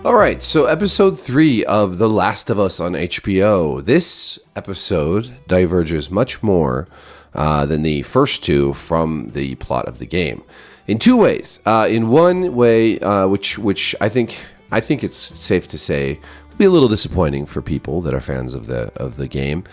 All right, so episode 3 of The Last of Us on HBO. This episode diverges much more than the first two from the plot of the game, in two ways. In one way, which I think it's safe to say will be a little disappointing for people that are fans of the game.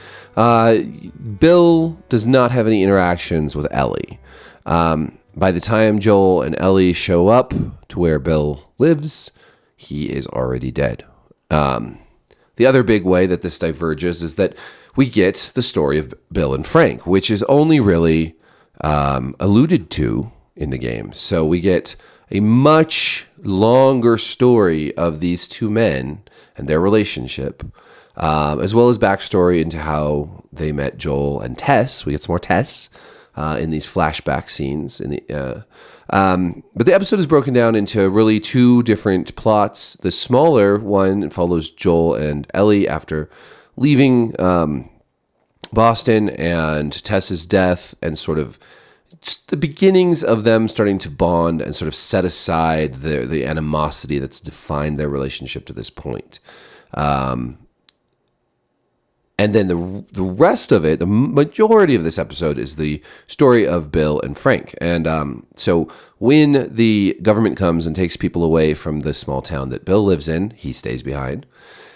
Bill does not have any interactions with Ellie. By the time Joel and Ellie show up to where Bill lives, he is already dead. The other big way that this diverges is that we get the story of Bill and Frank, which is only really alluded to in the game. So we get a much longer story of these two men and their relationship, as well as backstory into how they met Joel and Tess. We get some more Tess in these flashback scenes. But the episode is broken down into really two different plots. The smaller one follows Joel and Ellie after leaving Boston and Tess's death, and sort of the beginnings of them starting to bond and sort of set aside the animosity that's defined their relationship to this point. And then the rest of it, the majority of this episode, is the story of Bill and Frank. And so when the government comes and takes people away from the small town that Bill lives in, he stays behind.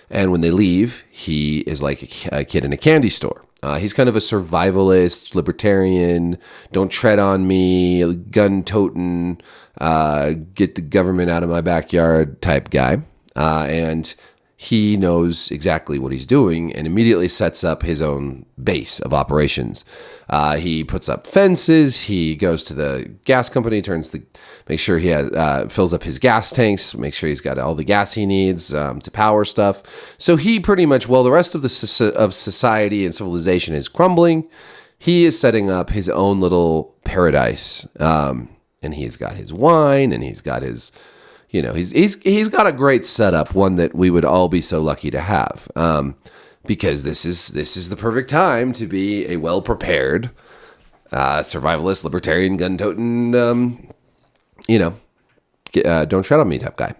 And when they leave, he is like a kid in a candy store. He's kind of a survivalist, libertarian, don't tread on me, gun-toting, get the government out of my backyard type guy. And he knows exactly what he's doing and immediately sets up his own base of operations. He puts up fences. He goes to the gas company, make sure he has, fills up his gas tanks, make sure he's got all the gas he needs to power stuff. So he pretty much, while the rest of of society and civilization is crumbling, he is setting up his own little paradise. And he's got his wine, and he's got his, he's got a great setup, one that we would all be so lucky to have, because this is the perfect time to be a well-prepared survivalist, libertarian, gun-toting, don't tread on me type guy.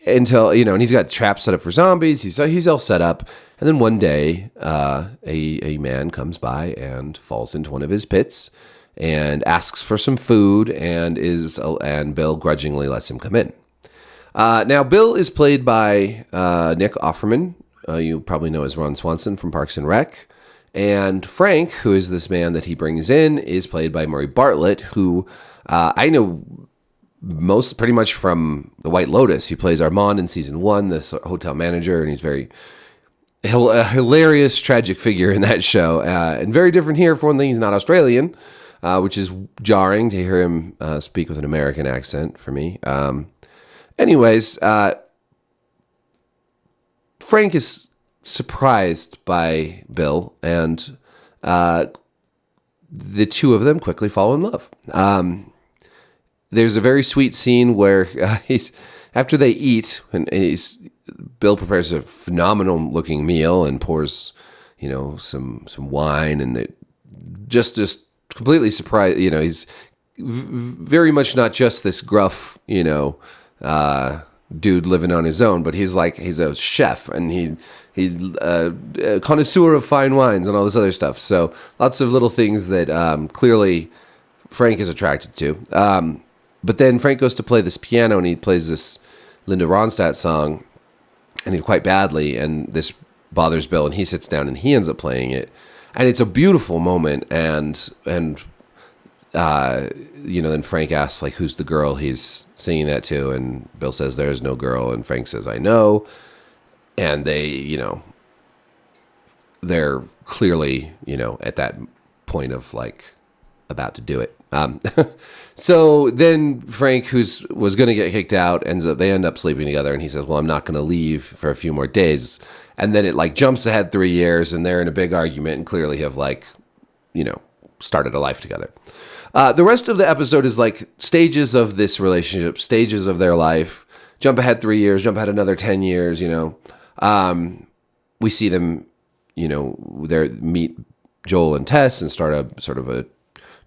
And he's got traps set up for zombies. He's all set up, and then one day, a man comes by and falls into one of his pits and asks for some food, and Bill grudgingly lets him come in. Now, Bill is played by Nick Offerman. You probably know as Ron Swanson from Parks and Rec. And Frank, who is this man that he brings in, is played by Murray Bartlett, who I know pretty much from The White Lotus. He plays Armand in season 1, this hotel manager, and he's a hilarious, tragic figure in that show. And very different here. For one thing, he's not Australian, which is jarring to hear him speak with an American accent for me. Anyways, Frank is surprised by Bill, and the two of them quickly fall in love. There's a very sweet scene where after they eat, and Bill prepares a phenomenal-looking meal and pours, some wine, and it just completely surprised. He's very much not just this gruff, dude living on his own, but he's a chef, and he's a connoisseur of fine wines and all this other stuff. So lots of little things that clearly Frank is attracted to. But then Frank goes to play this piano, and he plays this Linda Ronstadt song, and quite badly, and this bothers Bill, and he sits down and he ends up playing it. And it's a beautiful moment, and then Frank asks, who's the girl he's singing that to, and Bill says, there's no girl, and Frank says, I know. And they, they're clearly, at that point of, about to do it. So then Frank, was going to get kicked out, they end up sleeping together, and he says, well, I'm not going to leave for a few more days. And then it jumps ahead 3 years, and they're in a big argument and clearly have started a life together. The rest of the episode is stages of this relationship, stages of their life. Jump ahead 3 years, jump ahead another 10 years, We see them, meet Joel and Tess and start a sort of a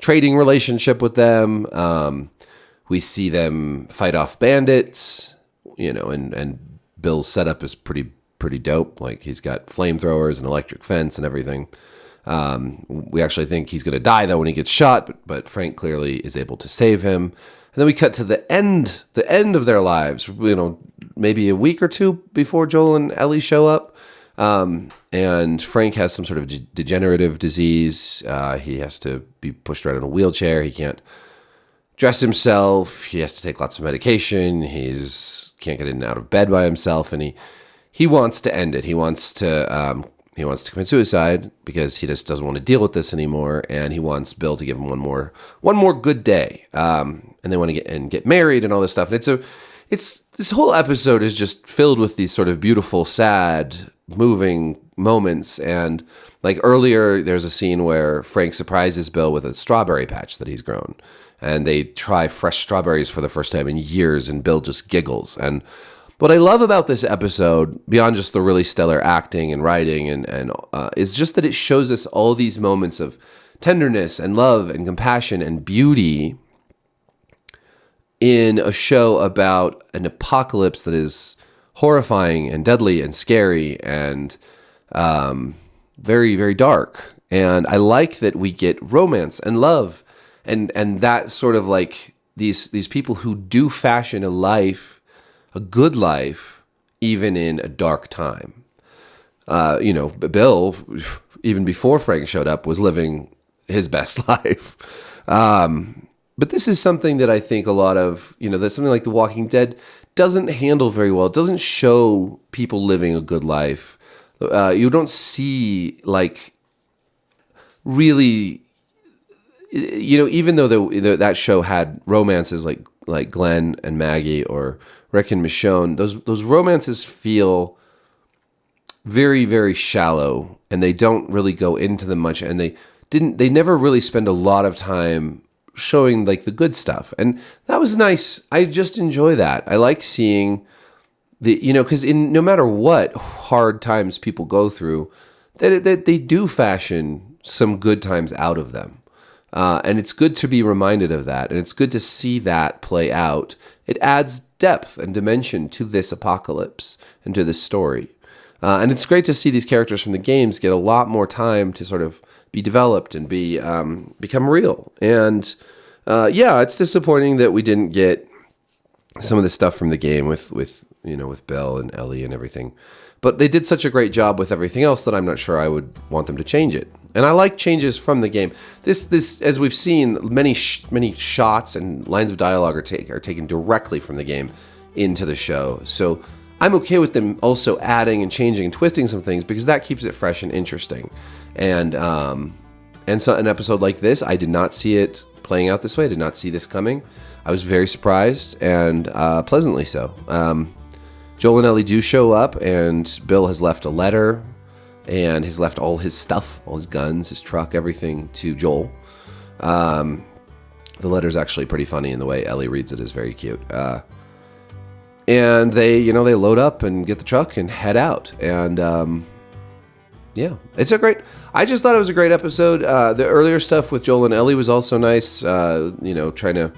trading relationship with them. We see them fight off bandits. and Bill's setup is pretty dope. Like, he's got flamethrowers and electric fence and everything. We actually think he's going to die though when he gets shot, but Frank clearly is able to save him. And then we cut to the end of their lives, maybe a week or two before Joel and Ellie show up. And Frank has some sort of degenerative disease. He has to be pushed around in a wheelchair. He can't dress himself. He has to take lots of medication. Can't get in and out of bed by himself. And he wants to end it. He wants to commit suicide because he just doesn't want to deal with this anymore. And he wants Bill to give him one more good day. And they want to get married and all this stuff. And this whole episode is just filled with these sort of beautiful, sad, moving moments. And like earlier, there's a scene where Frank surprises Bill with a strawberry patch that he's grown. And they try fresh strawberries for the first time in years, and Bill just giggles. And what I love about this episode, beyond just the really stellar acting and writing, and is just that it shows us all these moments of tenderness and love and compassion and beauty in a show about an apocalypse that is horrifying and deadly and scary and very, very dark. And I like that we get romance and love and that sort of like these people who do fashion a good life, even in a dark time. Bill, even before Frank showed up, was living his best life. But this is something that I think a lot of, that something like The Walking Dead doesn't handle very well. It doesn't show people living a good life. You don't see, like, really, even though that show had romances like Glenn and Maggie or Rick and Michonne, those romances feel very, very shallow, and they don't really go into them much, and they never really spend a lot of time showing like the good stuff. And that was nice. I just enjoy that. I like seeing because no matter what hard times people go through, that they do fashion some good times out of them. And it's good to be reminded of that. And it's good to see that play out. It adds depth and dimension to this apocalypse and to this story. And it's great to see these characters from the games get a lot more time to sort of be developed and become real. And it's disappointing that we didn't get some of the stuff from the game with Bill and Ellie and everything. But they did such a great job with everything else that I'm not sure I would want them to change it. And I like changes from the game. This as we've seen, many shots and lines of dialogue are taken directly from the game into the show. So I'm okay with them also adding and changing and twisting some things because that keeps it fresh and interesting. And so an episode like this, I did not see it playing out this way. I did not see this coming. I was very surprised and pleasantly so. Joel and Ellie do show up, and Bill has left a letter and has left all his stuff, all his guns, his truck, everything to Joel. The letter's actually pretty funny, and the way Ellie reads it is very cute. And they load up and get the truck and head out. And it's I just thought it was a great episode. The earlier stuff with Joel and Ellie was also nice. Trying to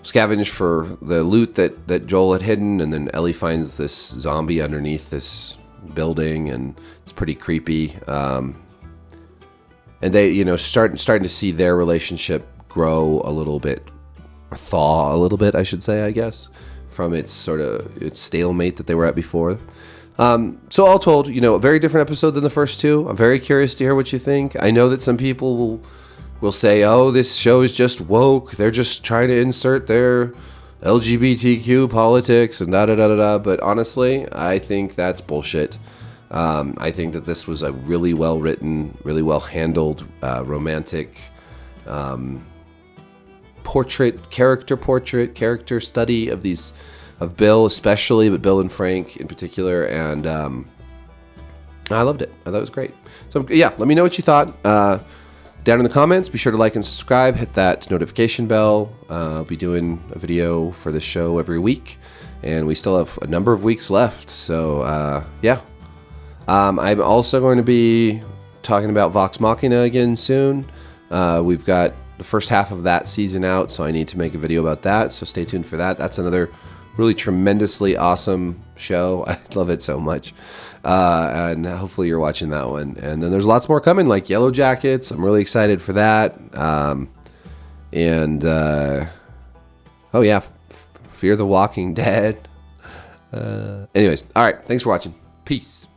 scavenge for the loot that Joel had hidden, and then Ellie finds this zombie underneath this building, and it's pretty creepy. And they, starting to see their relationship grow a little bit, or thaw a little bit, I should say, I guess, from its stalemate that they were at before. So all told, a very different episode than the first two. I'm very curious to hear what you think. I know that some people will say, oh, this show is just woke. They're just trying to insert their LGBTQ politics and da-da-da-da-da. But honestly, I think that's bullshit. I think that this was a really well-written, really well-handled, romantic character study of Bill especially, but Bill and Frank in particular. And I loved it. I thought it was great. So yeah, let me know what you thought. Down in the comments, be sure to like and subscribe, hit that notification bell. I'll be doing a video for this show every week, and we still have a number of weeks left. So, I'm also going to be talking about Vox Machina again soon. We've got the first half of that season out, so I need to make a video about that, so stay tuned for that. That's another Really tremendously awesome show. I love it so much. And hopefully you're watching that one. And then there's lots more coming, like Yellow Jackets. I'm really excited for that. Oh yeah, Fear the Walking Dead. Anyways, all right. Thanks for watching. Peace.